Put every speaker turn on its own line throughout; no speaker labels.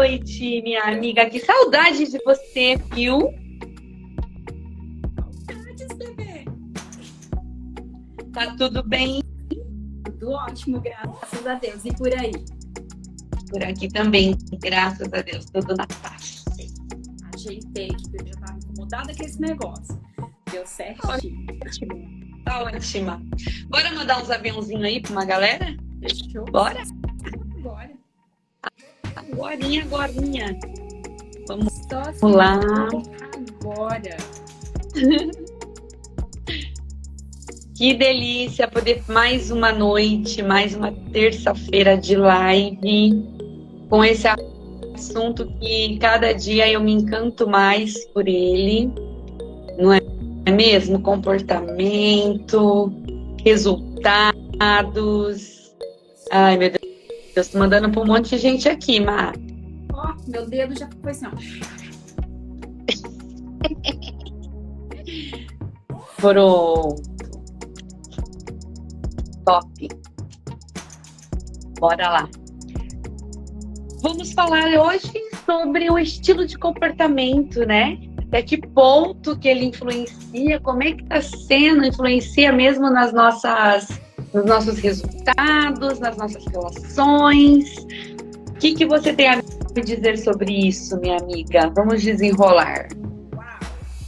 noite, minha amiga. Que saudade de você, viu?
Saudades, bebê.
Tá tudo bem?
Tudo ótimo, graças a Deus. E por aí?
Por aqui também, graças a Deus, tudo na paz.
Ajeitei que eu já estava incomodada com esse negócio. Deu certinho.
Tá ótima. Bora mandar uns aviãozinhos aí pra uma galera?
Fechou?
Bora?
Bora.
Agorinha. Vamos
Só se
lá.
Agora.
Que delícia poder mais uma noite, mais uma terça-feira de live com esse assunto que cada dia eu me encanto mais por ele, não é mesmo? Comportamento, resultados. Ai, meu Deus, tô mandando para um monte de gente aqui, Má.
Ó, meu dedo já foi assim, ó.
Pronto. Top. Bora lá. Vamos falar hoje sobre o estilo de comportamento, né? Até que ponto que ele influencia, como é que está sendo, influencia mesmo nos nossos resultados, nas nossas relações. O que você tem a me dizer sobre isso, minha amiga? Vamos desenrolar.
Uau!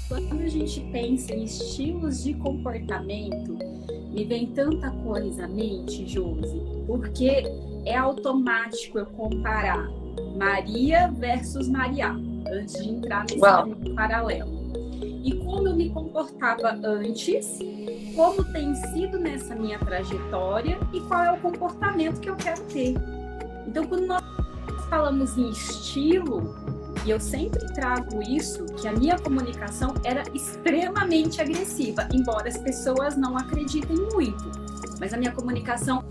Quando a gente pensa em estilos de comportamento, me vem tanta coisa à mente, Josi, porque é automático eu comparar Maria versus Maria, antes de entrar nesse mundo paralelo. E como eu me comportava antes, como tem sido nessa minha trajetória e qual é o comportamento que eu quero ter. Então, quando nós falamos em estilo, e eu sempre trago isso, que a minha comunicação era extremamente agressiva, embora as pessoas não acreditem muito. Mas a minha comunicação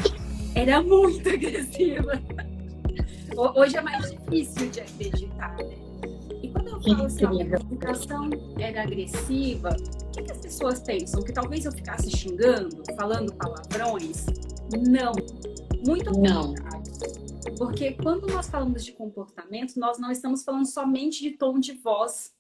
era muito agressiva. Hoje é mais difícil de acreditar, né? E quando eu falo assim, a minha comunicação era agressiva, o que as pessoas pensam? Que talvez eu ficasse xingando, falando palavrões? Não. Muito
não.
Porque quando nós falamos de comportamento, nós não estamos falando somente de tom de voz.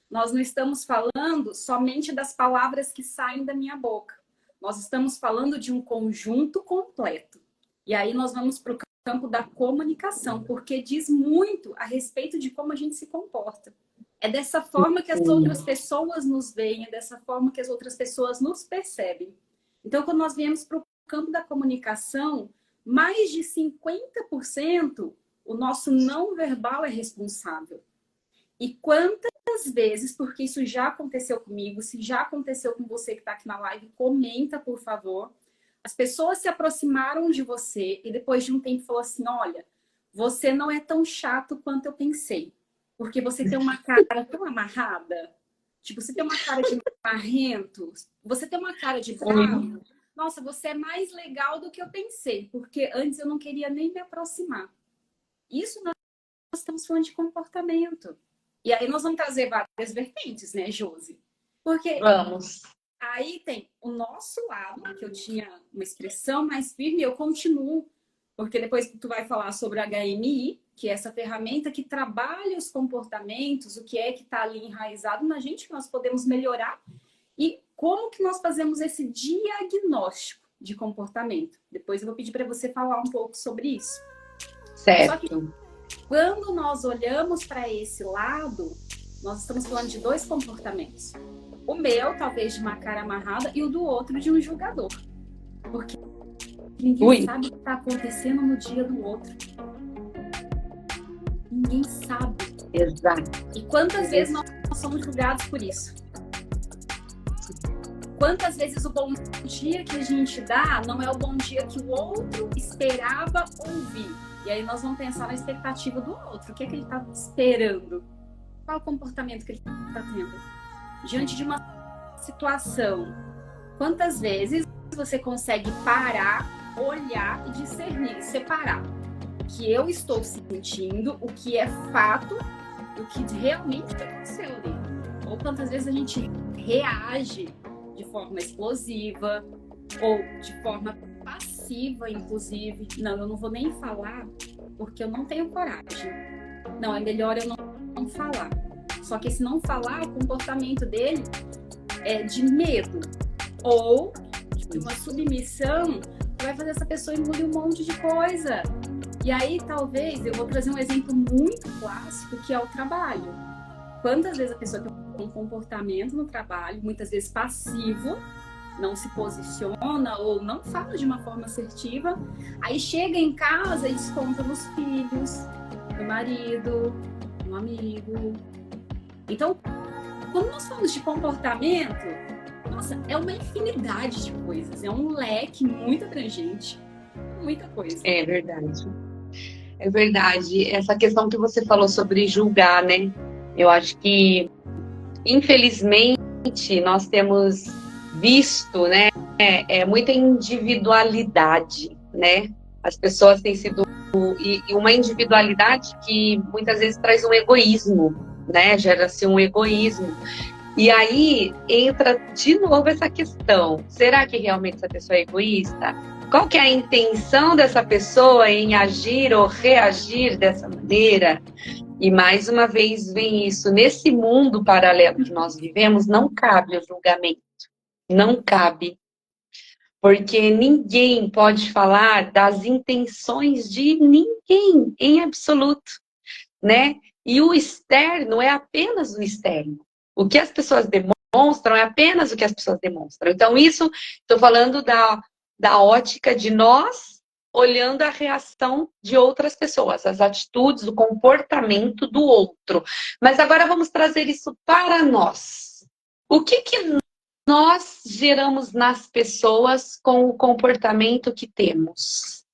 Nós não estamos falando somente das palavras que saem da minha boca. Nós estamos falando de um conjunto completo. E aí nós vamos para o campo da comunicação, porque diz muito a respeito de como a gente se comporta. É dessa forma que as outras pessoas nos veem, é dessa forma que as outras pessoas nos percebem. Então, quando nós viemos para o campo da comunicação, mais de 50% o nosso não verbal é responsável. E quantas vezes, porque isso já aconteceu comigo, se já aconteceu com você que está aqui na live, comenta, por favor. As pessoas se aproximaram de você e depois de um tempo falou assim, olha, você não é tão chato quanto eu pensei. Porque você tem uma cara tão amarrada. Tipo, você tem uma cara de marrento. Você tem uma cara de bravo. Nossa, você é mais legal do que eu pensei, porque antes eu não queria nem me aproximar. Isso nós estamos falando de comportamento. E aí nós vamos trazer várias vertentes, né, Josi? Porque aí tem o nosso lado, que eu tinha uma expressão mais firme, eu continuo. Porque depois tu vai falar sobre a HMI, que é essa ferramenta que trabalha os comportamentos, o que é que está ali enraizado na gente, que nós podemos melhorar. E como que nós fazemos esse diagnóstico de comportamento? Depois eu vou pedir para você falar um pouco sobre isso.
Certo.
Só que quando nós olhamos para esse lado, nós estamos falando de dois comportamentos. O meu, talvez de uma cara amarrada, e o do outro de um julgador. Porque ninguém sabe o que está acontecendo no dia do outro. Ninguém sabe.
Exato.
E quantas vezes nós somos julgados por isso? Quantas vezes o bom dia que a gente dá não é o bom dia que o outro esperava ouvir? E aí nós vamos pensar na expectativa do outro. O que é que ele está esperando? Qual o comportamento que ele está tendo? Diante de uma situação, quantas vezes você consegue parar, olhar e discernir, separar o que eu estou sentindo, o que é fato, do que realmente aconteceu ali? Ou quantas vezes a gente reage de forma explosiva ou de forma passiva, inclusive. Não, eu não vou nem falar porque eu não tenho coragem. não, é melhor eu não falar. Só que esse não falar, o comportamento dele é de medo ou de uma submissão que vai fazer essa pessoa engolir um monte de coisa. E aí, talvez, eu vou trazer um exemplo muito clássico, que é o trabalho. Quantas vezes a pessoa tem um comportamento no trabalho, muitas vezes passivo, não se posiciona ou não fala de uma forma assertiva, aí chega em casa e desconta nos filhos, no marido, no amigo. Então, quando nós falamos de comportamento, nossa, é uma infinidade de coisas, é um leque muito abrangente, muita coisa.
É verdade. É verdade. Essa questão que você falou sobre julgar, né? Eu acho que, infelizmente, nós temos visto, né, muita individualidade, né? As pessoas têm sido... E uma individualidade que muitas vezes traz um egoísmo, né? Gera-se um egoísmo. E aí entra de novo essa questão. Será que realmente essa pessoa é egoísta? Qual que é a intenção dessa pessoa em agir ou reagir dessa maneira? E mais uma vez vem isso. Nesse mundo paralelo que nós vivemos, não cabe o julgamento. Não cabe. Porque ninguém pode falar das intenções de ninguém, em absoluto, né? E o externo é apenas o externo. O que as pessoas demonstram é apenas o que as pessoas demonstram. Então, isso, estou falando da ótica de nós olhando a reação de outras pessoas, as atitudes, o comportamento do outro. Mas agora vamos trazer isso para nós. O que nós geramos nas pessoas com o comportamento que temos?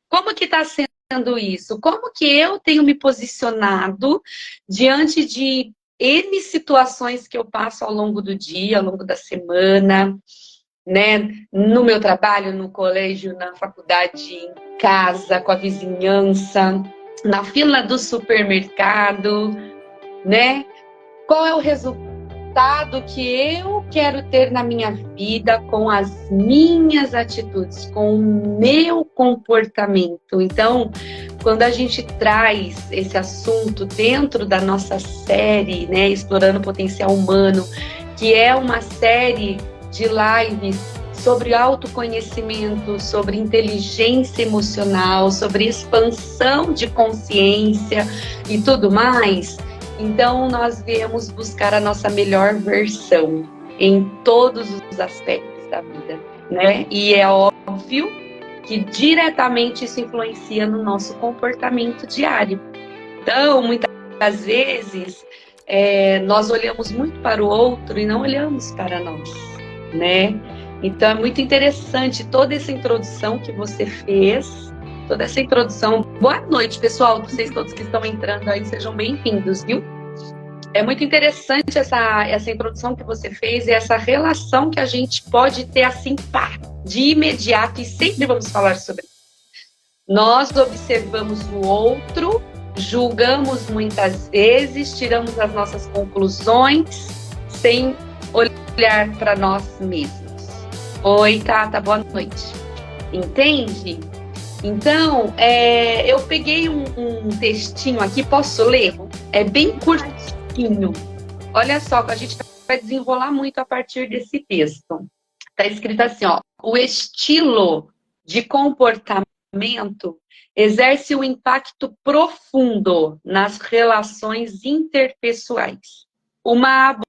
Como que está sendo isso? Como que eu tenho me posicionado diante de N situações que eu passo ao longo do dia, ao longo da semana, né? No meu trabalho, no colégio, na faculdade, em casa, com a vizinhança, na fila do supermercado, né? Qual é o resultado que eu quero ter na minha vida com as minhas atitudes, com o meu comportamento? Então, quando a gente traz esse assunto dentro da nossa série, né, Explorando o Potencial Humano, que é uma série de lives sobre autoconhecimento, sobre inteligência emocional, sobre expansão de consciência e tudo mais, então nós viemos buscar a nossa melhor versão em todos os aspectos da vida, né? E é óbvio que diretamente isso influencia no nosso comportamento diário. Então, muitas vezes, nós olhamos muito para o outro e não olhamos para nós, né? Então, é muito interessante toda essa introdução que você fez, toda essa introdução. Boa noite, pessoal, vocês todos que estão entrando aí, sejam bem-vindos, viu? É muito interessante essa introdução que você fez e essa relação que a gente pode ter assim, pá, de imediato, e sempre vamos falar sobre isso. Nós observamos o outro, julgamos muitas vezes, tiramos as nossas conclusões sem olhar para nós mesmos. Oi, Tata, boa noite. Entende? Então, eu peguei um textinho aqui, posso ler? É bem curtinho. Olha só, a gente vai desenrolar muito a partir desse texto. Está escrito assim, ó: o estilo de comportamento exerce um impacto profundo nas relações interpessoais. Uma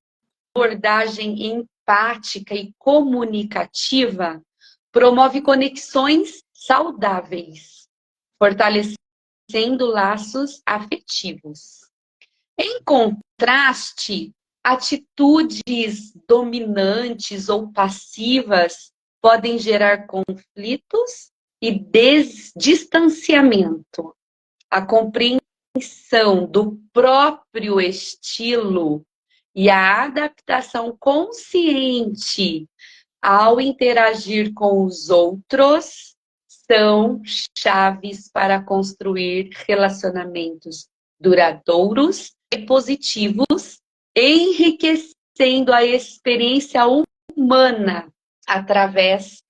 abordagem empática e comunicativa promove conexões saudáveis, fortalecendo laços afetivos. Em contraste, atitudes dominantes ou passivas podem gerar conflitos e distanciamento. A compreensão do próprio estilo e a adaptação consciente ao interagir com os outros são chaves para construir relacionamentos duradouros e positivos, enriquecendo a experiência humana através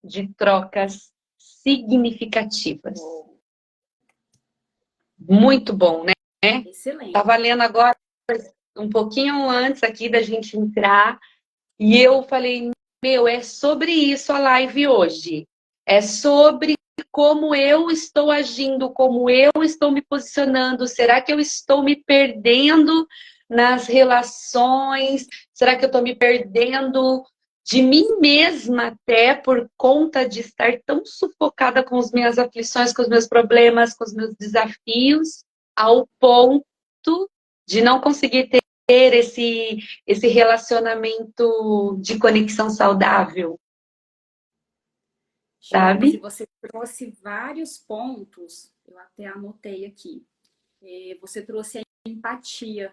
de trocas significativas. Muito bom, né?
Excelente.
Tava lendo agora, um pouquinho antes aqui da gente entrar, e eu falei, meu, é sobre isso a live hoje. É sobre como eu estou agindo, como eu estou me posicionando. Será que eu estou me perdendo nas relações? Será que eu estou me perdendo de mim mesma até por conta de estar tão sufocada com as minhas aflições, com os meus problemas, com os meus desafios, ao ponto de não conseguir ter esse relacionamento de conexão saudável,
Josi,
sabe?
você trouxe vários pontos, eu até anotei aqui. Você trouxe a empatia.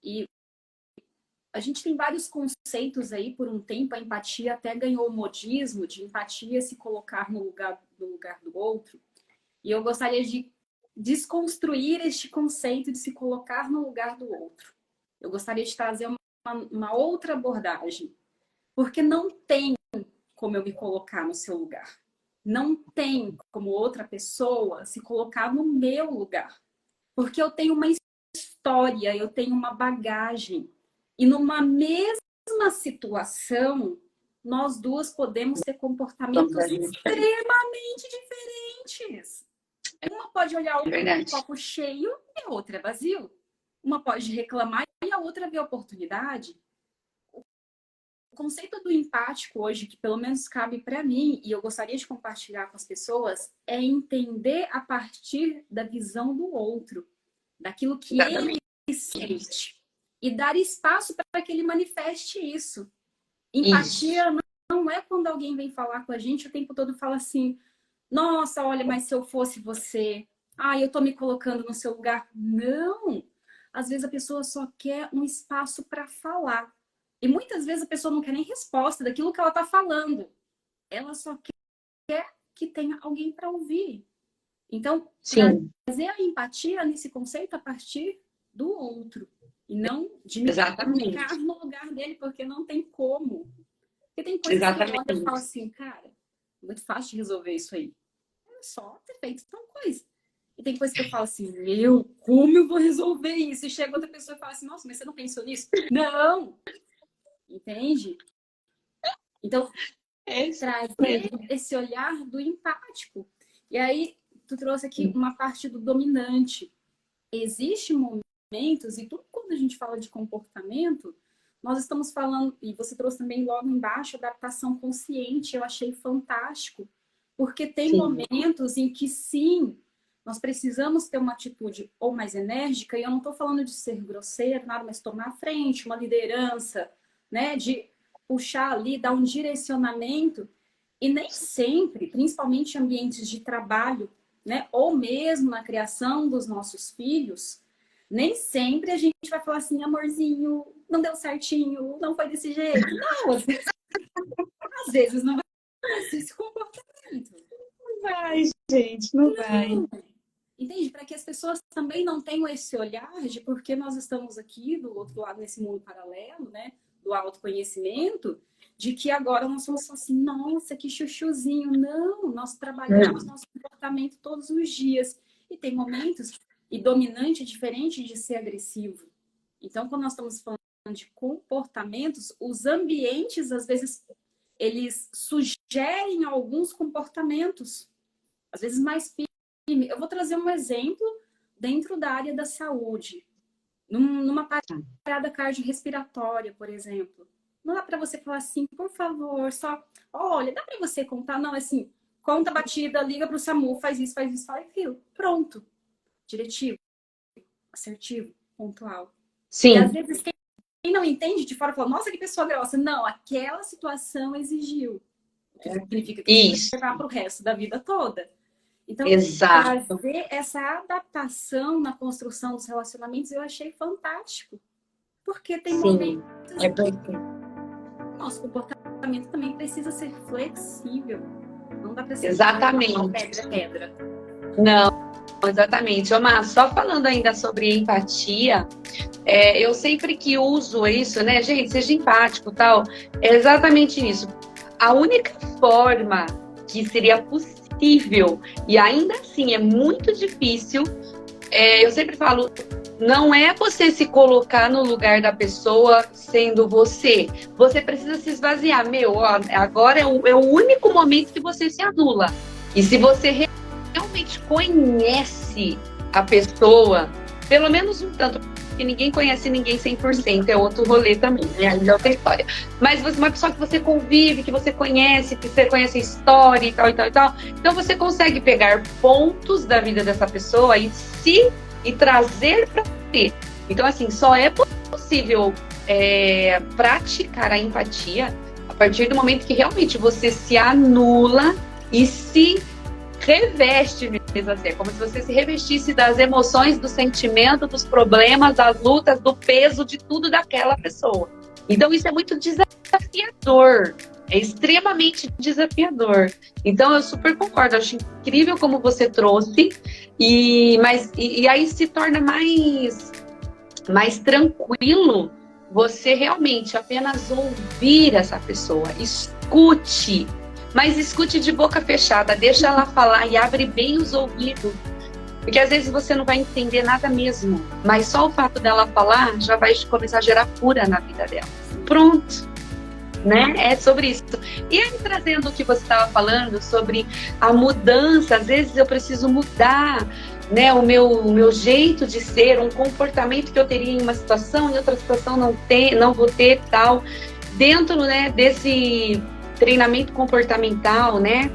E a gente tem vários conceitos aí, por um tempo, a empatia até ganhou o modismo de empatia se colocar no lugar do outro. E eu gostaria de desconstruir este conceito de se colocar no lugar do outro. Eu gostaria de trazer uma outra abordagem. Porque não tem como eu me colocar no seu lugar. Não tem como outra pessoa se colocar no meu lugar. Porque eu tenho uma história, eu tenho uma bagagem. E numa mesma situação, nós duas podemos ter comportamentos extremamente diferentes. Uma pode olhar o copo cheio e a outra é vazio. Uma pode reclamar e a outra vê a oportunidade. O conceito do empático hoje, que pelo menos cabe para mim, e eu gostaria de compartilhar com as pessoas, é entender a partir da visão do outro, daquilo que ele sente, e dar espaço para que ele manifeste isso. Empatia não é quando alguém vem falar com a gente o tempo todo fala assim, nossa, olha, mas se eu fosse você, eu tô me colocando no seu lugar. Não! Às vezes a pessoa só quer um espaço para falar. E muitas vezes a pessoa não quer nem resposta daquilo que ela está falando. Ela só quer que tenha alguém para ouvir. Então, trazer a empatia nesse conceito a partir do outro. E não de me colocar no lugar dele, porque não tem como. Porque tem coisas que eu olho e falo assim, cara, é muito fácil de resolver isso aí. É só ter feito tal coisa. E tem coisas que eu falo assim, como eu vou resolver isso? E chega outra pessoa e fala assim, nossa, mas você não pensou nisso? Não! Entende? Então, trazer esse olhar do empático. E aí, tu trouxe aqui uma parte do dominante. Existem momentos, e tudo quando a gente fala de comportamento, nós estamos falando, e você trouxe também logo embaixo, adaptação consciente, eu achei fantástico, porque tem momentos em que sim, nós precisamos ter uma atitude ou mais enérgica, e eu não estou falando de ser grosseiro, nada, mas tomar a frente, uma liderança, né, de puxar ali, dar um direcionamento, e nem sempre, principalmente em ambientes de trabalho, né, ou mesmo na criação dos nossos filhos, nem sempre a gente vai falar assim, amorzinho, não deu certinho, não foi desse jeito. Não, às vezes não vai ser esse comportamento.
Não vai, gente, não vai.
Entende? Para que as pessoas também não tenham esse olhar de porque nós estamos aqui do outro lado nesse mundo paralelo, né? Do autoconhecimento, de que agora nós somos assim, nossa, que chuchuzinho. Não, nós trabalhamos nosso comportamento todos os dias. E tem momentos, e dominante é diferente de ser agressivo. Então, quando nós estamos falando de comportamentos, os ambientes, às vezes, eles sugerem alguns comportamentos, às vezes mais firmes. Eu vou trazer um exemplo dentro da área da saúde. Numa parada cardiorrespiratória, por exemplo. Não dá para você falar assim, por favor, só, olha, dá para você contar? Não, assim, conta a batida, liga para o SAMU, faz isso, faz aquilo. Pronto. Diretivo, assertivo, pontual.
Sim.
E às vezes quem não entende de fora fala, nossa, que pessoa grossa. Não, aquela situação exigiu. O que significa que isso vai levar para o resto da vida toda. Então, fazer essa adaptação na construção dos relacionamentos eu achei fantástico. Porque tem momentos que nosso comportamento também precisa ser flexível. Não dá para ser pedra.
Não, exatamente. Omar, só falando ainda sobre empatia, eu sempre que uso isso, né, gente, seja empático e tal, é exatamente isso. A única forma que seria possível, e ainda assim é muito difícil, eu sempre falo, não é você se colocar no lugar da pessoa sendo você. Você precisa se esvaziar. Agora é o único momento que você se anula. E se você realmente conhece a pessoa, pelo menos um tanto, porque ninguém conhece ninguém 100%, é outro rolê também, né? Aí é outra história. Mas você, uma pessoa que você convive, que você conhece a história e tal, e tal, e tal, então você consegue pegar pontos da vida dessa pessoa e trazer para você. Então, assim, só é possível praticar a empatia a partir do momento que realmente você se anula e se reveste mesmo, assim, é como se você se revestisse das emoções, do sentimento, dos problemas, das lutas, do peso, de tudo daquela pessoa. Então isso é muito desafiador, é extremamente desafiador. Então eu super concordo, acho incrível como você trouxe, e aí se torna mais tranquilo você realmente apenas ouvir essa pessoa, escute. Mas escute de boca fechada, deixa ela falar e abre bem os ouvidos. Porque às vezes você não vai entender nada mesmo, mas só o fato dela falar já vai começar a gerar cura na vida dela. Pronto, né? É sobre isso. E aí, trazendo o que você estava falando sobre a mudança, às vezes eu preciso mudar, né, o meu jeito de ser, um comportamento que eu teria em uma situação, em outra situação não vou ter tal. Dentro, né, desse treinamento comportamental, né?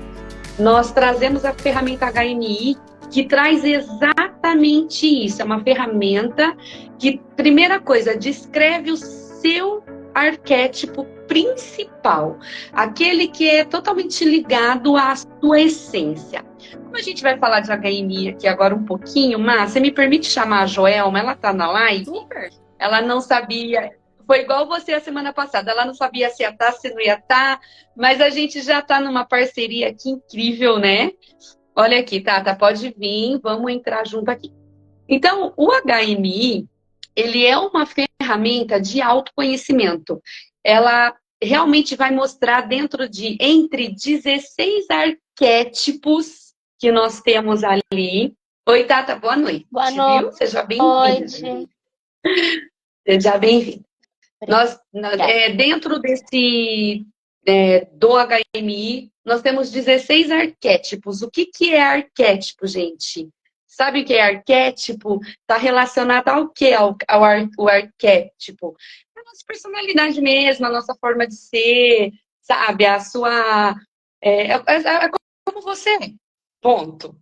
Nós trazemos a ferramenta HMI, que traz exatamente isso. É uma ferramenta que, primeira coisa, descreve o seu arquétipo principal, aquele que é totalmente ligado à sua essência. Como a gente vai falar de HMI aqui agora um pouquinho, Má, você me permite chamar a Joelma? Ela tá na live?
Super!
Ela não sabia... Foi igual você a semana passada, ela não sabia se ia estar, se não ia estar, mas a gente já está numa parceria aqui incrível, né? Olha aqui, Tata, pode vir, vamos entrar junto aqui. Então, o HMI, ele é uma ferramenta de autoconhecimento. Ela realmente vai mostrar entre 16 arquétipos que nós temos ali. Oi, Tata, boa noite.
Boa noite.
Viu? Seja bem-vinda. Seja bem-vinda. Dentro do HMI, nós temos 16 arquétipos. O que é arquétipo, gente? Sabe o que é arquétipo? Está relacionado ao quê? O arquétipo? A nossa personalidade mesmo, a nossa forma de ser, sabe? A sua... como você é. Ponto.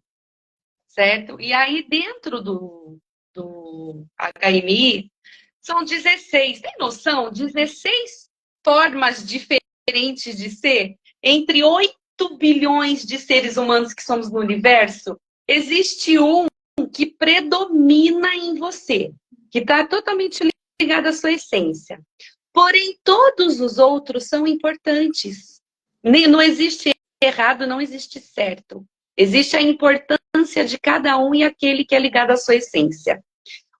Certo? E aí, dentro do HMI, são 16, tem noção? 16 formas diferentes de ser. Entre 8 bilhões de seres humanos que somos no universo, existe um que predomina em você, que está totalmente ligado à sua essência. Porém, todos os outros são importantes. Não existe errado, não existe certo. Existe a importância de cada um e aquele que é ligado à sua essência.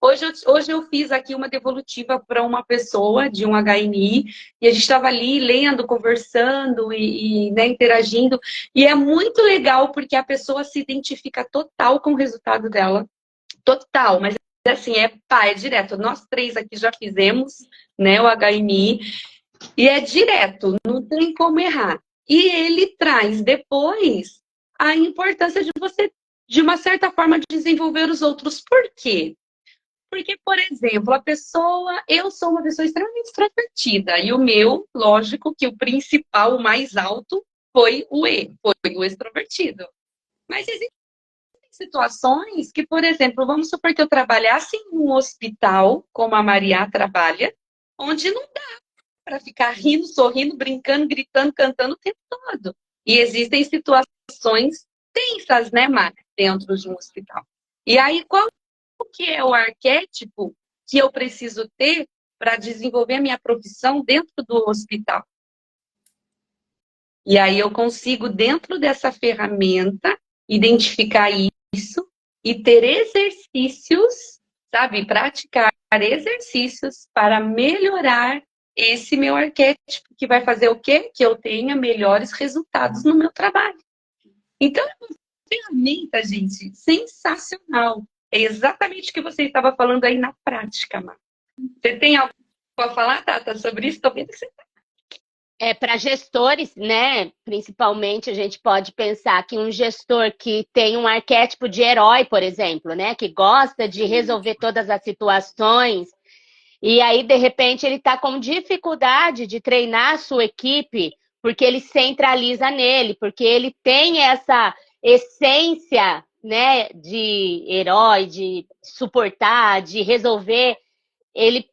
Hoje eu fiz aqui uma devolutiva para uma pessoa de um HMI e a gente estava ali lendo, conversando e né, interagindo. E é muito legal porque a pessoa se identifica total com o resultado dela. Total, mas assim, é direto. Nós três aqui já fizemos, né, o HMI e é direto, não tem como errar. E ele traz depois a importância de você, de uma certa forma, desenvolver os outros. Por quê? Porque, por exemplo, eu sou uma pessoa extremamente extrovertida, e o meu, lógico que o principal, o mais alto, foi o extrovertido. Mas existem situações que, por exemplo, vamos supor que eu trabalhasse em um hospital, como a Maria trabalha, onde não dá para ficar rindo, sorrindo, brincando, gritando, cantando o tempo todo. E existem situações tensas, né, Mari, dentro de um hospital. E aí, qual que é o arquétipo que eu preciso ter para desenvolver a minha profissão dentro do hospital? E aí eu consigo, dentro dessa ferramenta, identificar isso e ter exercícios, sabe? Praticar exercícios para melhorar esse meu arquétipo, que vai fazer o quê? Que eu tenha melhores resultados no meu trabalho. Então, é uma ferramenta, gente, sensacional. É exatamente o que você estava falando aí na prática, Má. Você tem algo para falar, Tata, sobre isso? Estou vendo que você...
Para gestores, né, principalmente, a gente pode pensar que um gestor que tem um arquétipo de herói, por exemplo, né, que gosta de resolver todas as situações, e aí, de repente, ele está com dificuldade de treinar a sua equipe, porque ele centraliza nele, porque ele tem essa essência, né, de herói, de suportar, de resolver. Ele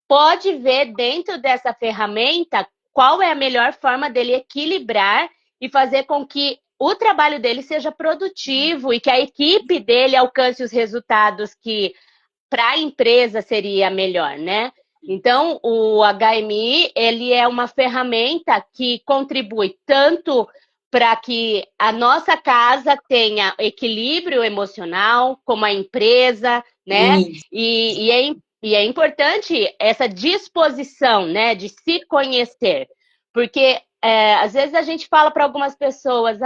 pode ver dentro dessa ferramenta qual é a melhor forma dele equilibrar e fazer com que o trabalho dele seja produtivo e que a equipe dele alcance os resultados que para a empresa seria melhor, né? Então, o HMI, ele é uma ferramenta que contribui tanto para que a nossa casa tenha equilíbrio emocional, como a empresa, né? E é importante essa disposição, né, de se conhecer, porque às vezes a gente fala para algumas pessoas,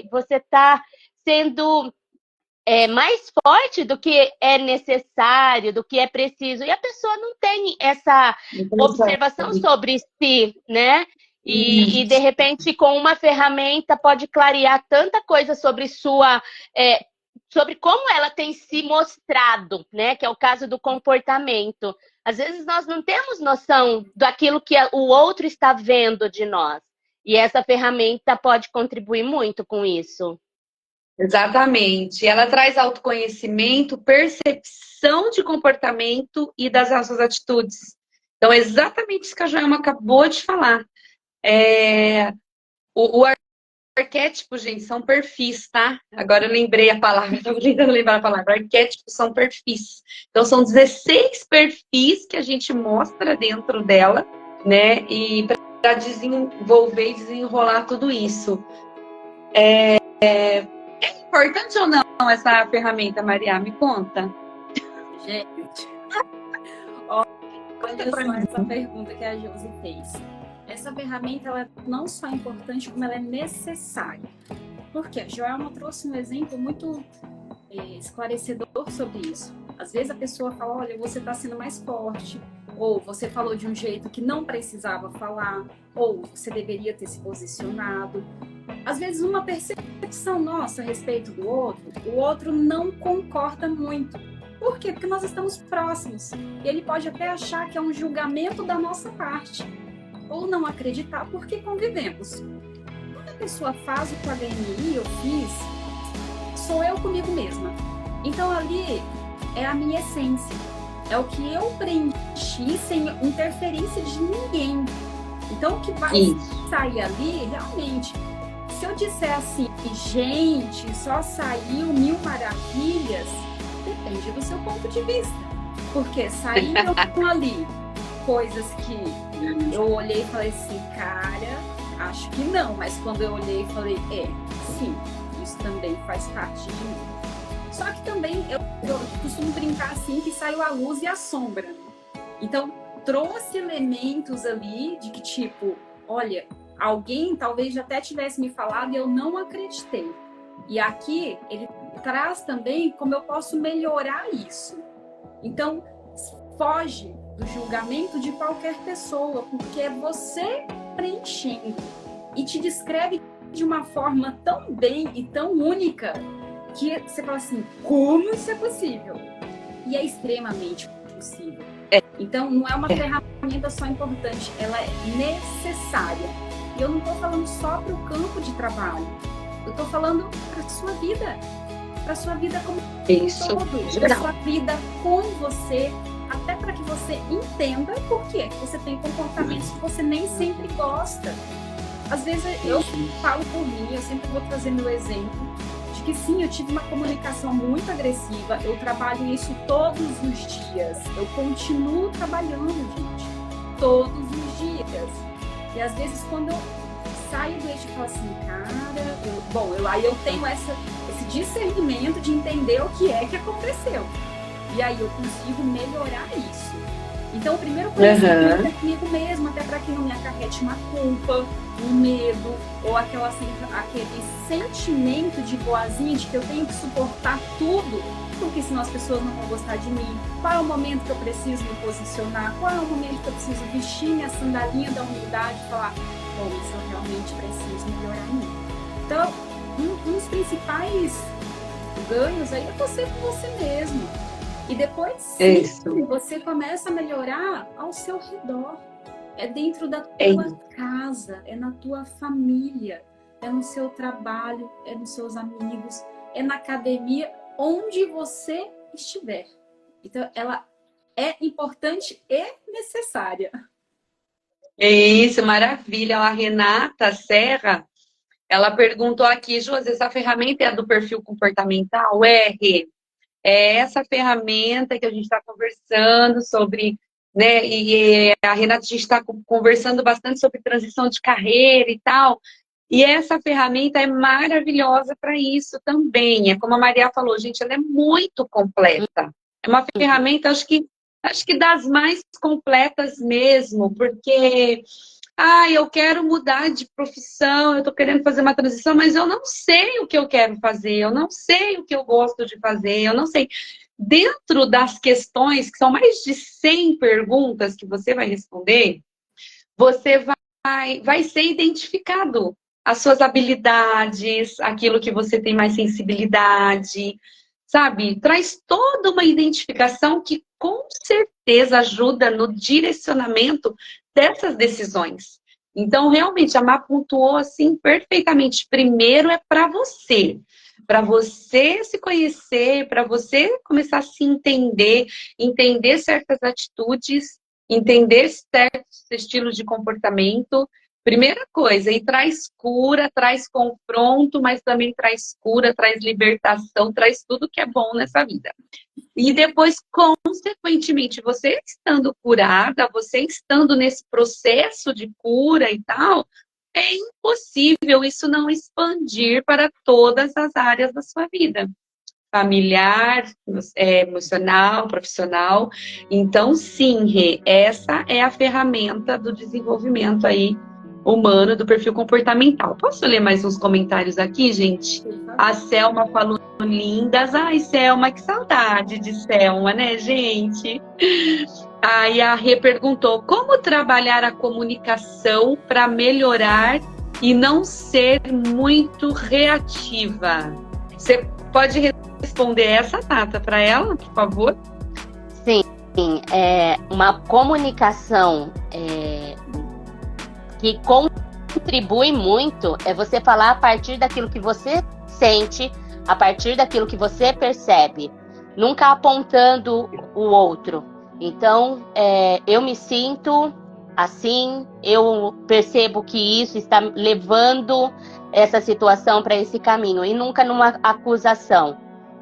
você está sendo mais forte do que é necessário, do que é preciso, e a pessoa não tem essa observação sobre si, né? E de repente, com uma ferramenta, pode clarear tanta coisa sobre sobre como ela tem se mostrado, né? Que é o caso do comportamento. Às vezes nós não temos noção daquilo que o outro está vendo de nós. E essa ferramenta pode contribuir muito com isso.
Exatamente. Ela traz autoconhecimento, percepção de comportamento e das nossas atitudes. Então, é exatamente isso que a Joelma acabou de falar. O arquétipo, gente, são perfis, tá? Agora eu lembrei a palavra, estava tentando lembrar a palavra. Arquétipos são perfis. Então, são 16 perfis que a gente mostra dentro dela, né? E para desenvolver e desenrolar tudo isso. É importante ou não essa ferramenta, Maria? Me conta.
Gente, olha só essa pergunta que a Josi fez. Essa ferramenta, ela não só é importante, como ela é necessária. Porque a Joelma trouxe um exemplo muito esclarecedor sobre isso. Às vezes a pessoa fala, olha, você está sendo mais forte, ou você falou de um jeito que não precisava falar, ou você deveria ter se posicionado. Às vezes uma percepção nossa a respeito do outro, o outro não concorda muito. Por quê? Porque nós estamos próximos. E ele pode até achar que é um julgamento da nossa parte. Ou não acreditar porque convivemos. Quando a pessoa faz o que a HMI eu fiz, sou eu comigo mesma. Então ali é a minha essência. É o que eu preenchi sem interferência de ninguém. Então o que vai sair ali, realmente, se eu disser assim, gente, só saiu 1000 maravilhas, depende do seu ponto de vista. Porque saíram ali coisas que eu olhei e falei assim, cara, acho que não. Mas quando eu olhei e falei, sim, isso também faz parte de mim. Só que também eu costumo brincar assim, que saiu a luz e a sombra. Então, trouxe elementos ali de que tipo, olha, alguém talvez já até tivesse me falado e eu não acreditei. E aqui ele traz também como eu posso melhorar isso. Então, foge do julgamento de qualquer pessoa, porque é você preenchendo e te descreve de uma forma tão bem e tão única que você fala assim, como isso é possível? E é extremamente possível. Então, não é uma ferramenta só importante, ela é necessária. E eu não estou falando só para o campo de trabalho, eu estou falando para a sua vida como todo, para a sua vida com você, até para que você entenda por que você tem comportamentos que você nem sempre gosta. Às vezes eu falo por mim, eu sempre vou trazer meu exemplo de que sim, eu tive uma comunicação muito agressiva, eu trabalho isso todos os dias, eu continuo trabalhando, gente, todos os dias. E às vezes quando eu saio do eixo e falo assim, cara, aí eu tenho esse discernimento de entender o que é que aconteceu. E aí eu consigo melhorar isso. Então, o primeiro conhecimento é comigo mesmo, até para que não me acarrete uma culpa, um medo, ou aquele sentimento de boazinha, de que eu tenho que suportar tudo, porque senão as pessoas não vão gostar de mim. Qual é o momento que eu preciso me posicionar? Qual é o momento que eu preciso vestir minha sandalinha da humildade e falar, bom, isso eu realmente preciso melhorar em mim. Então, um dos principais ganhos aí é você com você mesmo. E depois, sim, você começa a melhorar ao seu redor. É dentro da tua casa, é na tua família, é no seu trabalho, é nos seus amigos, é na academia, onde você estiver. Então, ela é importante e necessária.
É isso, maravilha. A Renata Serra, ela perguntou aqui, Josi, essa ferramenta é a do perfil comportamental? É essa ferramenta que a gente está conversando sobre, né? E a Renata, a gente está conversando bastante sobre transição de carreira e tal. E essa ferramenta é maravilhosa para isso também. É como a Maria falou, gente, ela é muito completa. É uma ferramenta, acho que das mais completas mesmo, porque eu quero mudar de profissão, eu estou querendo fazer uma transição, mas eu não sei o que eu quero fazer, eu não sei o que eu gosto de fazer, eu não sei. Dentro das questões, que são mais de 100 perguntas que você vai responder, você vai ser identificado as suas habilidades, aquilo que você tem mais sensibilidade, sabe? Traz toda uma identificação que com certeza ajuda no direcionamento dessas decisões. Então, realmente, a Má pontuou assim perfeitamente. Primeiro é para você se conhecer, para você começar a se entender certas atitudes, entender certos estilos de comportamento. Primeira coisa, e traz cura, traz confronto, mas também traz cura, traz libertação, traz tudo que é bom nessa vida. E depois, consequentemente, você estando curada, você estando nesse processo de cura e tal, é impossível isso não expandir para todas as áreas da sua vida. Familiar, emocional, profissional. Então, sim, Rê, essa é a ferramenta do desenvolvimento aí humano, do perfil comportamental. Posso ler mais uns comentários aqui, gente? A Selma falou lindas. Ai, Selma, que saudade de Selma, né, gente? Aí a Rê perguntou, como trabalhar a comunicação para melhorar e não ser muito reativa? Você pode responder essa, Tata, para ela, por favor?
Sim, uma comunicação que contribui muito é você falar a partir daquilo que você sente, a partir daquilo que você percebe, nunca apontando o outro. Então, eu me sinto assim, eu percebo que isso está levando essa situação para esse caminho, e nunca numa acusação,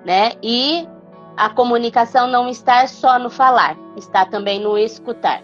né? E a comunicação não está só no falar, está também no escutar.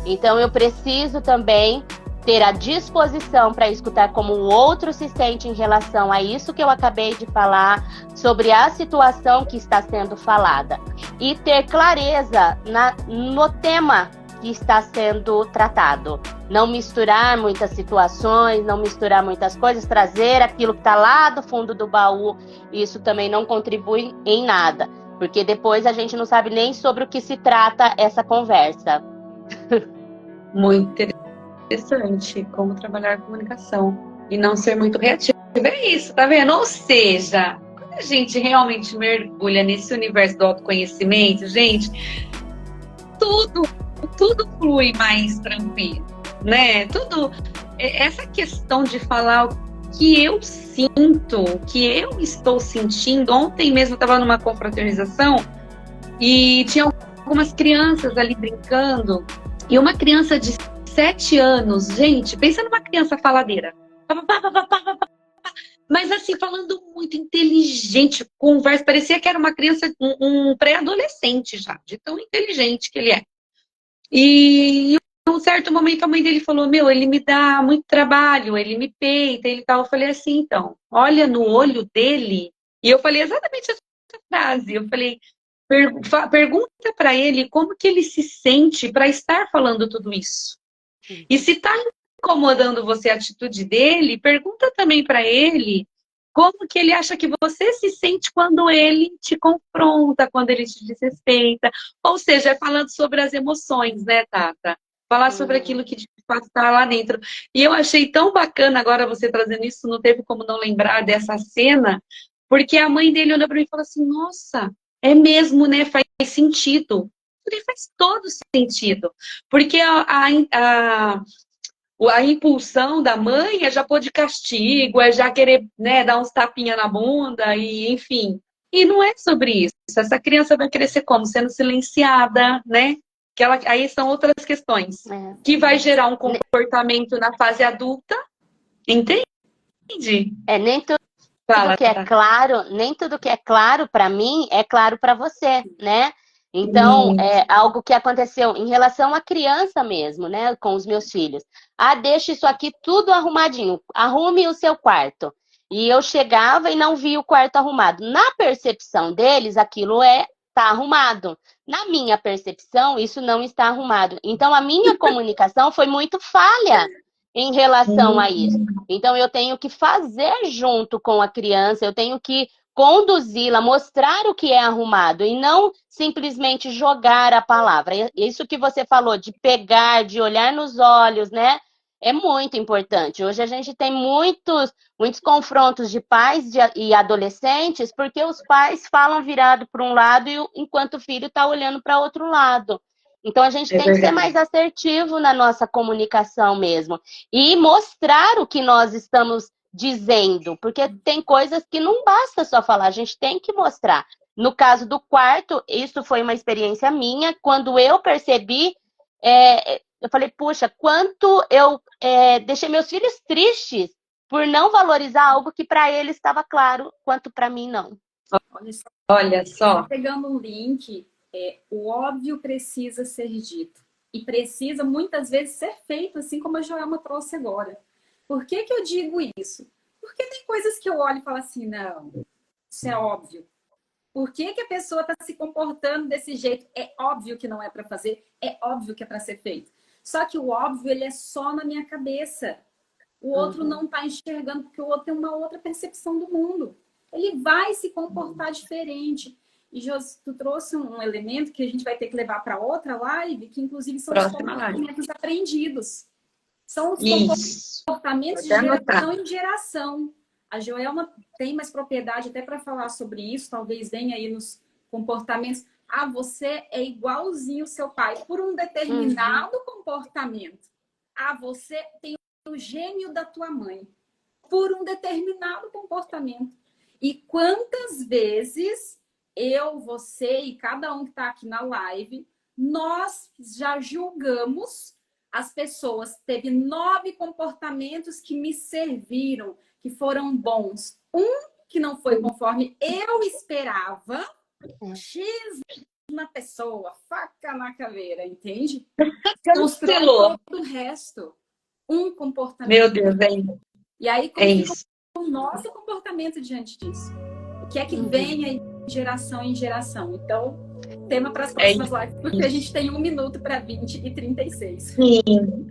Então, eu preciso também ter a disposição para escutar como o outro se sente em relação a isso que eu acabei de falar, sobre a situação que está sendo falada. E ter clareza no tema que está sendo tratado. Não misturar muitas situações, não misturar muitas coisas, trazer aquilo que está lá do fundo do baú. Isso também não contribui em nada, porque depois a gente não sabe nem sobre o que se trata essa conversa.
Muito interessante, como trabalhar a comunicação e não ser muito reativo. É isso, tá vendo? Ou seja, quando a gente realmente mergulha nesse universo do autoconhecimento, gente, tudo flui mais tranquilo, né? Essa questão de falar o que eu sinto, o que eu estou sentindo. Ontem mesmo eu estava numa confraternização e tinha algumas crianças ali brincando, e uma criança de 7 anos, gente, pensa numa criança faladeira, mas assim, falando muito inteligente, conversa, parecia que era uma criança, um pré-adolescente já, de tão inteligente que ele é. E em um certo momento a mãe dele falou, ele me dá muito trabalho, ele me peita, ele tal. Eu falei assim, então, olha no olho dele. E eu falei exatamente essa frase. Eu falei, Pergunta para ele como que ele se sente para estar falando tudo isso. E se está incomodando você a atitude dele, pergunta também para ele como que ele acha que você se sente quando ele te confronta, quando ele te desrespeita. Ou seja, é falando sobre as emoções, né, Tata? Falar sobre aquilo que de fato está lá dentro. E eu achei tão bacana agora você trazendo isso, não teve como não lembrar dessa cena, porque a mãe dele olhou para mim e falou assim, nossa, é mesmo, né? Faz sentido. Ele faz todo sentido. Porque a impulsão da mãe é já pôr de castigo, é já querer, né, dar uns tapinha na bunda, e enfim. E não é sobre isso. Essa criança vai crescer como? Sendo silenciada, né? Aí são outras questões. Que vai gerar um comportamento na fase adulta. Entende?
Nem tudo
Fala,
que é claro, nem tudo que é claro para mim é claro para você, né? Então, é algo que aconteceu em relação à criança mesmo, né? Com os meus filhos. Deixa isso aqui tudo arrumadinho. Arrume o seu quarto. E eu chegava e não via o quarto arrumado. Na percepção deles, aquilo tá arrumado. Na minha percepção, isso não está arrumado. Então, a minha comunicação foi muito falha em relação a isso. Então, eu tenho que fazer junto com a criança, eu tenho que conduzi-la, mostrar o que é arrumado e não simplesmente jogar a palavra. Isso que você falou, de pegar, de olhar nos olhos, né? É muito importante. Hoje a gente tem muitos confrontos de pais e adolescentes porque os pais falam virado para um lado enquanto o filho está olhando para outro lado. Então, a gente tem que ser mais assertivo na nossa comunicação mesmo. E mostrar o que nós estamos dizendo. Porque tem coisas que não basta só falar, a gente tem que mostrar. No caso do quarto, isso foi uma experiência minha. Quando eu percebi, eu falei, puxa, quanto eu deixei meus filhos tristes por não valorizar algo que para eles estava claro, quanto para mim não.
Olha só.
Pegando um link... o óbvio precisa ser dito. E precisa, muitas vezes, ser feito, assim como a Joelma trouxe agora. Por que eu digo isso? Porque tem coisas que eu olho e falo assim, não, isso é óbvio. Por que a pessoa está se comportando desse jeito? É óbvio que não é para fazer, é óbvio que é para ser feito. Só que o óbvio, ele é só na minha cabeça. O outro não está enxergando, porque o outro tem uma outra percepção do mundo. Ele vai se comportar diferente. E, Josi, tu trouxe um elemento que a gente vai ter que levar para outra live, que inclusive são os comportamentos aprendidos. São os comportamentos de geração em geração. A Joelma tem mais propriedade até para falar sobre isso, talvez venha aí nos comportamentos. Você é igualzinho ao seu pai por um determinado comportamento. Você tem o gênio da tua mãe por um determinado comportamento. E quantas vezes... eu, você e cada um que está aqui na live, nós já julgamos as pessoas. Teve 9 comportamentos que me serviram, que foram bons. Que não foi conforme eu esperava. X na pessoa, faca na caveira, entende? Cancelou todo o resto. Comportamento.
Meu Deus,
E aí, como fica o nosso comportamento diante disso? O que é que vem aí de geração em geração? Então, tema para as próximas lives, porque a gente tem 1 minuto para 20h36.
Sim,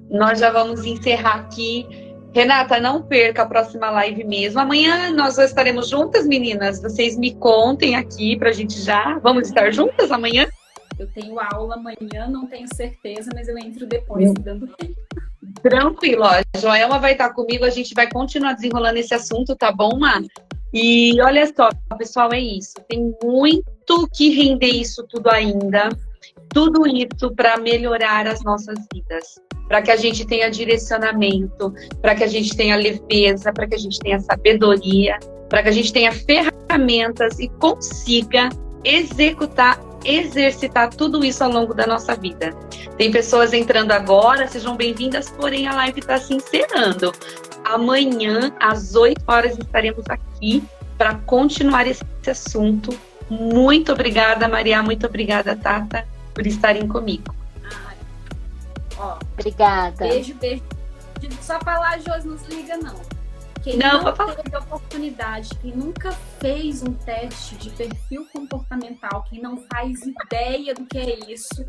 nós já vamos encerrar aqui. Renata, não perca a próxima live mesmo. Amanhã nós estaremos juntas, meninas. Vocês me contem aqui pra gente já. Vamos estar juntas amanhã?
Eu tenho aula amanhã, não tenho certeza, mas eu entro depois, dando tempo.
Tranquilo, ó. A Joelma vai estar comigo, a gente vai continuar desenrolando esse assunto, tá bom, Má? E olha só, pessoal, é isso. Tem muito que render isso tudo ainda. Tudo isso para melhorar as nossas vidas. Para que a gente tenha direcionamento, para que a gente tenha leveza, para que a gente tenha sabedoria, para que a gente tenha ferramentas e consiga exercitar tudo isso ao longo da nossa vida. Tem pessoas entrando agora, sejam bem-vindas, porém a live está se encerrando. Amanhã, às 8 horas, estaremos aqui para continuar esse assunto. Muito obrigada, Maria. Muito obrigada, Tata, por estarem comigo.
Obrigada.
Beijo. Só falar, Josi, não se liga, não. Quem
não
teve a oportunidade oportunidade, quem nunca fez um teste de perfil comportamental, quem não faz ideia do que é isso,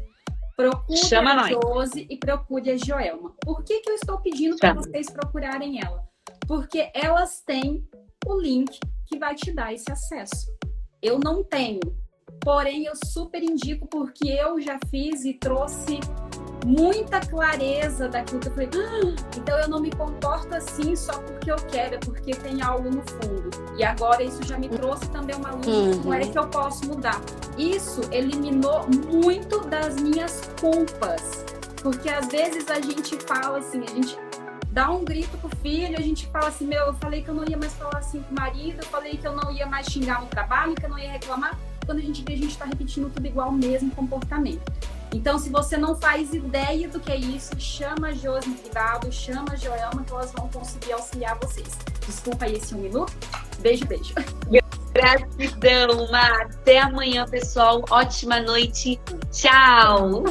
procure a Josi e procure a Joelma. Por que eu estou pedindo para vocês procurarem ela? Porque elas têm o link que vai te dar esse acesso. Eu não tenho, porém eu super indico porque eu já fiz e trouxe muita clareza daquilo que eu falei. Então eu não me comporto assim só porque eu quero, é porque tem algo no fundo. E agora isso já me trouxe também uma luz de como é que eu posso mudar. Isso eliminou muito das minhas culpas. Porque às vezes a gente fala assim, a gente dá um grito pro filho, a gente fala assim, eu falei que eu não ia mais falar assim com o marido, eu falei que eu não ia mais xingar no trabalho, que eu não ia reclamar. Quando a gente vê, a gente tá repetindo tudo igual, o mesmo comportamento. Então, se você não faz ideia do que é isso, chama a Josi em privado, chama a Joelma, que elas vão conseguir auxiliar vocês. Desculpa aí esse 1 minuto. Beijo, beijo.
Gratidão, Má. Até amanhã, pessoal. Ótima noite. Tchau.